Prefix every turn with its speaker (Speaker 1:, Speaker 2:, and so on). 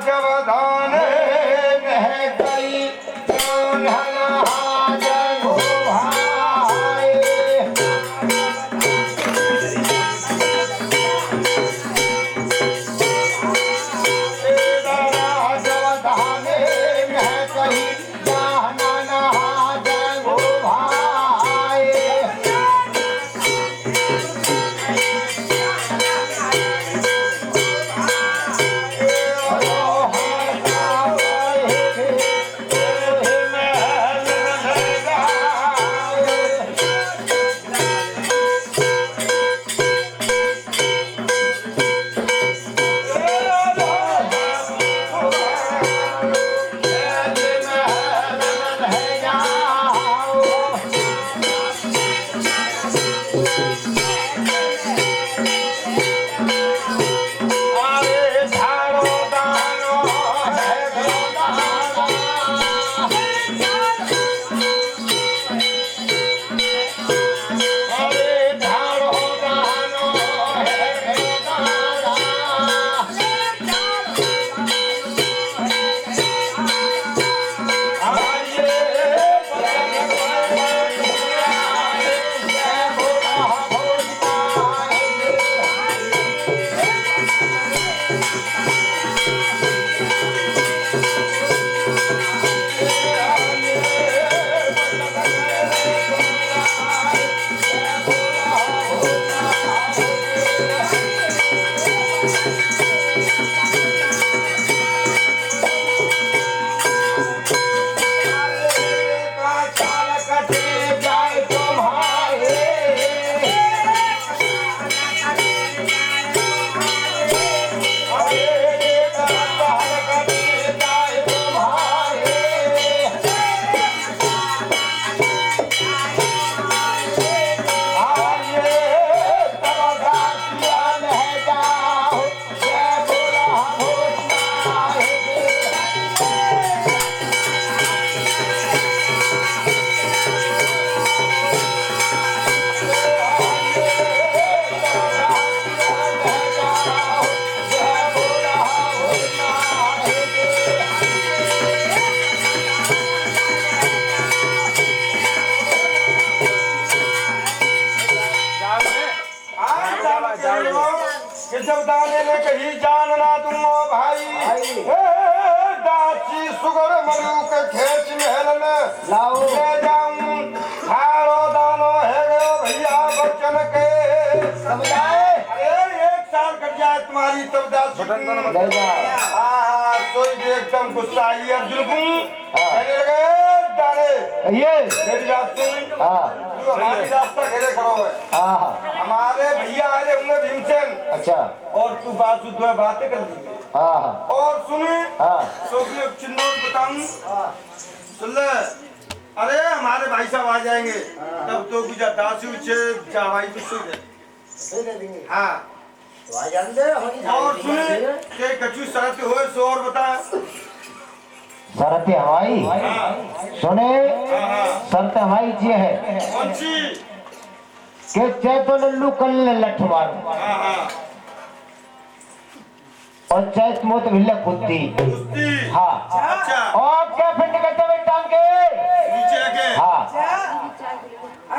Speaker 1: जवदान कह गई जगो भाई जवदान कह गई जगो भाई जवदाने ने कही जान ना दूंगो भाई दाची सुगर मरु के खेत महल में लाओ ले जाऊं खारो दानो है गयो भैया बच्चन के समझाए अरे 1 साल कट जाए तुम्हारी तब दाल सोई भी एकदम गुस्सा आई अर्जुन को कहने लगे डाले ये मेरी बात सुन जो हमारी रास्ता घेरे खड़ो है हमारे भैया आए होंगे भीमसेन
Speaker 2: अच्छा
Speaker 1: और तू बात सुन बातें कर दी और सुने तो चिन्हों बताऊं सुन ले अरे हमारे भाई साहब आ जाएंगे तब तो गुजा दासी उचे भाई तो सुन हाँ और सुने के कछु शरत हो सो और बता
Speaker 2: शरत हवाई सुने शर्त हवाई ये है
Speaker 1: कौन सी
Speaker 2: के चाहे तो लल्लू कल लठ मारो और चाहे मोत भिल्ला कुत्ती हाँ
Speaker 1: अच्छा
Speaker 2: और क्या फिर निकलते हुए टांग के
Speaker 1: नीचे आके
Speaker 2: हाँ